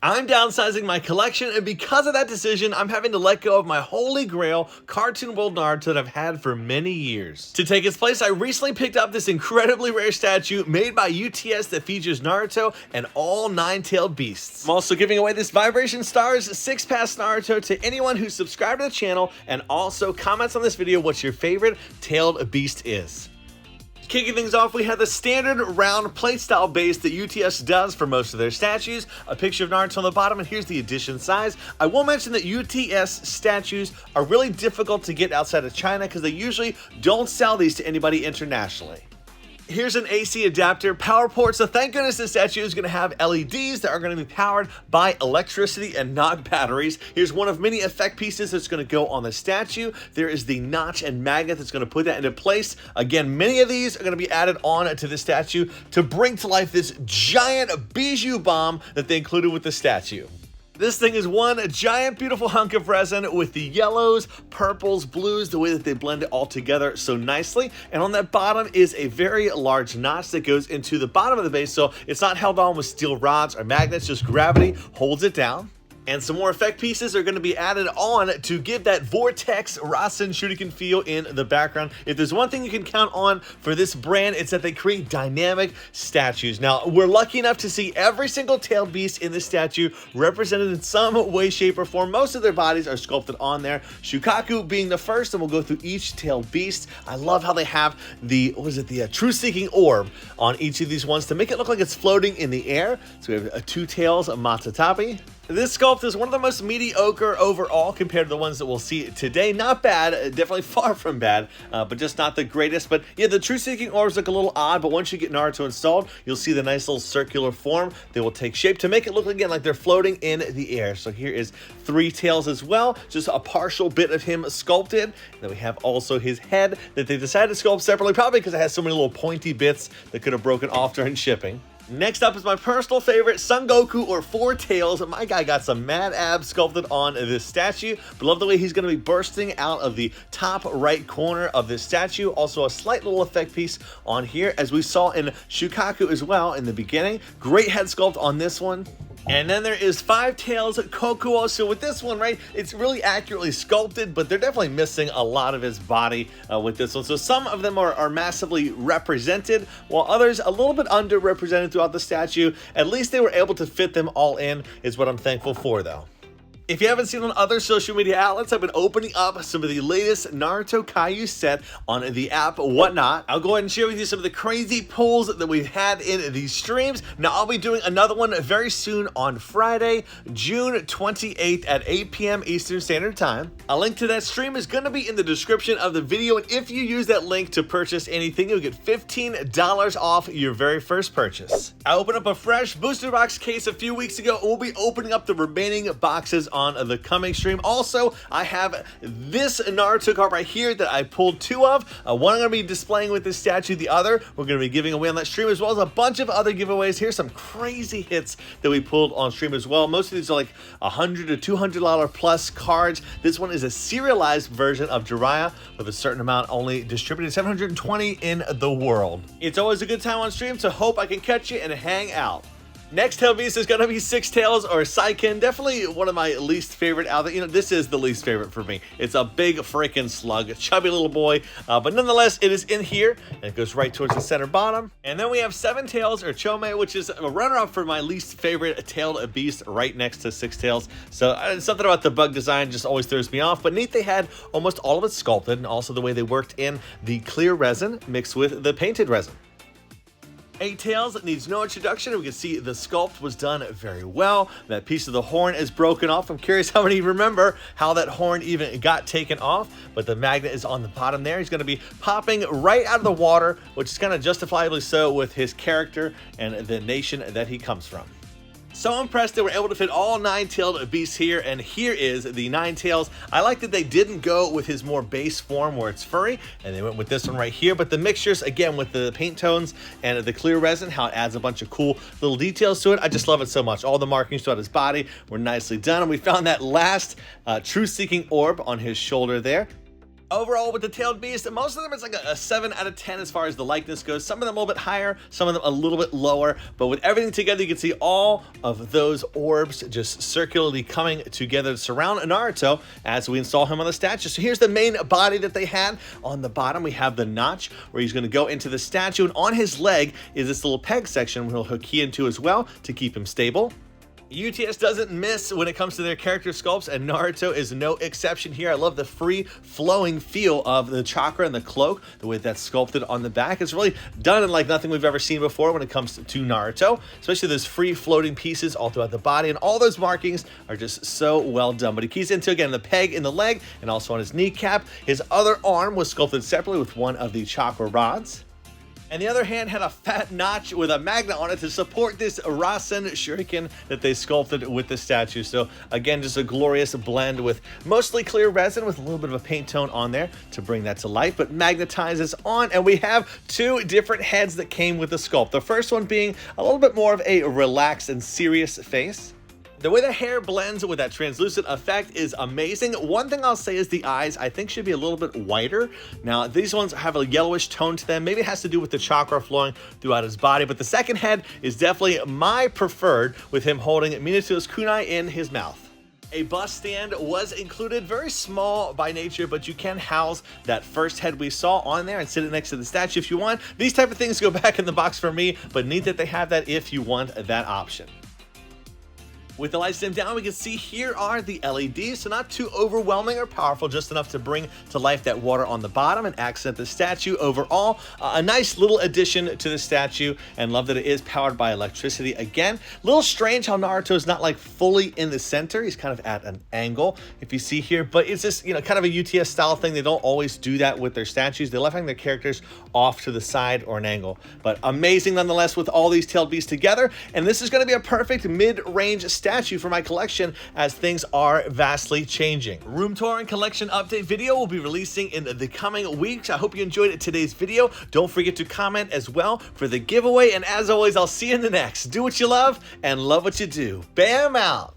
I'm downsizing my collection, and because of that decision, I'm having to let go of my holy grail cartoon world Naruto that I've had for many years. To take its place, I recently picked up this incredibly rare statue made by UTS that features Naruto and all 9-tailed beasts. I'm also giving away this Vibration Stars 6-pass Naruto to anyone who's subscribed to the channel and also comments on this video what your favorite tailed beast is. Kicking things off, we have the standard round playstyle base that UTS does for most of their statues. A picture of Naruto on the bottom, and here's the edition size. I will mention that UTS statues are really difficult to get outside of China because they usually don't sell these to anybody internationally. Here's an AC adapter power port, so thank goodness this statue is going to have LEDs that are going to be powered by electricity and not batteries. Here's one of many effect pieces that's going to go on the statue. There is the notch and magnet that's going to put that into place. Again, many of these are going to be added on to the statue to bring to life this giant bijou bomb that they included with the statue. This thing is one giant beautiful hunk of resin with the yellows, purples, blues, the way that they blend it all together so nicely. And on that bottom is a very large notch that goes into the bottom of the base, so it's not held on with steel rods or magnets, just gravity holds it down. And some more effect pieces are going to be added on to give that Vortex Rasen Shuriken feel in the background. If there's one thing you can count on for this brand, it's that they create dynamic statues. Now, we're lucky enough to see every single tailed beast in this statue represented in some way, shape, or form. Most of their bodies are sculpted on there. Shukaku being the first, and we'll go through each tailed beast. I love how they have the, truth-seeking orb on each of these ones to make it look like it's floating in the air. So we have 2 tails of Matatabi. This sculpt is one of the most mediocre overall compared to the ones that we'll see today. Not bad, definitely far from bad, but just not the greatest. But yeah, the truth-seeking orbs look a little odd, but once you get Naruto installed, you'll see the nice little circular form. They will take shape to make it look again like they're floating in the air. So here is 3 tails as well, just a partial bit of him sculpted. And then we have also his head that they decided to sculpt separately, probably because it has so many little pointy bits that could have broken off during shipping. Next up is my personal favorite, Son Goku, or 4 Tails. My guy got some mad abs sculpted on this statue, but love the way he's going to be bursting out of the top right corner of this statue. Also a slight little effect piece on here, as we saw in Shukaku as well in the beginning. Great head sculpt on this one. And then there is 5 Tails Kokuo. So with this one, right, it's really accurately sculpted, but they're definitely missing a lot of his body with this one. So some of them are massively represented, while others a little bit underrepresented throughout the statue. At least they were able to fit them all in, is what I'm thankful for, though. If you haven't seen on other social media outlets, I've been opening up some of the latest Naruto Caillou set on the app Whatnot. I'll go ahead and share with you some of the crazy pulls that we've had in these streams. Now, I'll be doing another one very soon on Friday, June 28th at 8 p.m. Eastern Standard Time. A link to that stream is going to be in the description of the video, and if you use that link to purchase anything, you'll get $15 off your very first purchase. I opened up a fresh booster box case a few weeks ago, and we'll be opening up the remaining boxes on the coming stream. Also, I have this Naruto card right here that I pulled 2 of. One I'm going to be displaying with this statue. The other we're going to be giving away on that stream, as well as a bunch of other giveaways. Here's some crazy hits that we pulled on stream as well. Most of these are like $100 to $200 plus cards. This one is a serialized version of Jiraiya with a certain amount only distributed, 720 in the world. It's always a good time on stream, so hope I can catch you and hang out. Next tail beast is going to be 6 Tails, or Saiken. Definitely one of my least favorite out there. This is the least favorite for me. It's a big freaking slug, a chubby little boy, but nonetheless, it is in here, and it goes right towards the center bottom. And then we have 7 Tails, or Chome, which is a runner-up for my least favorite tailed beast, right next to 6 Tails. So something about the bug design just always throws me off, but neat they had almost all of it sculpted, and also the way they worked in the clear resin mixed with the painted resin. 8 Tails needs no introduction. We can see the sculpt was done very well. That piece of the horn is broken off. I'm curious how many remember how that horn even got taken off, but the magnet is on the bottom there. He's going to be popping right out of the water, which is kind of justifiably so with his character and the nation that he comes from. So impressed they were able to fit all 9-tailed beasts here, and here is the 9 Tails. I like that they didn't go with his more base form where it's furry, and they went with this one right here, but the mixtures, again, with the paint tones and the clear resin, how it adds a bunch of cool little details to it. I just love it so much. All the markings throughout his body were nicely done, and we found that last truth-seeking orb on his shoulder there. Overall, with the tailed beast, most of them is like a 7 out of 10 as far as the likeness goes. Some of them a little bit higher, some of them a little bit lower, but with everything together, you can see all of those orbs just circularly coming together to surround Naruto as we install him on the statue. So here's the main body that they had. On the bottom, we have the notch where he's going to go into the statue, and on his leg is this little peg section where he'll hook key into as well to keep him stable. UTS doesn't miss when it comes to their character sculpts, and Naruto is no exception here. I love the free flowing feel of the chakra and the cloak, the way that's sculpted on the back. It's really done in like nothing we've ever seen before when it comes to Naruto, especially those free floating pieces all throughout the body, and all those markings are just so well done. But he keys into, again, the peg in the leg and also on his kneecap. His other arm was sculpted separately with one of the chakra rods. And the other hand had a fat notch with a magnet on it to support this Rasen Shuriken that they sculpted with the statue. So again, just a glorious blend with mostly clear resin with a little bit of a paint tone on there to bring that to life, but magnetizes on. And we have two different heads that came with the sculpt. The first one being a little bit more of a relaxed and serious face. The way the hair blends with that translucent effect is amazing. One thing I'll say is the eyes, I think, should be a little bit whiter. Now, these ones have a yellowish tone to them. Maybe it has to do with the chakra flowing throughout his body, but the second head is definitely my preferred, with him holding Minato's kunai in his mouth. A bus stand was included, very small by nature, but you can house that first head we saw on there and sit it next to the statue if you want. These type of things go back in the box for me, but neat that they have that if you want that option. With the lights dimmed down, we can see here are the LEDs, so not too overwhelming or powerful, just enough to bring to life that water on the bottom and accent the statue. Overall, a nice little addition to the statue, and love that it is powered by electricity again. A little strange how Naruto is not like fully in the center. He's kind of at an angle, if you see here, but it's just, you know, kind of a UTS style thing. They don't always do that with their statues. They love having their characters off to the side or an angle, but amazing nonetheless with all these tailed beasts together. And this is going to be a perfect mid-range statue for my collection as things are vastly changing. Room tour and collection update video will be releasing in the coming weeks. I hope you enjoyed today's video. Don't forget to comment as well for the giveaway, and as always, I'll see you in the next. Do what you love and love what you do. Bam out.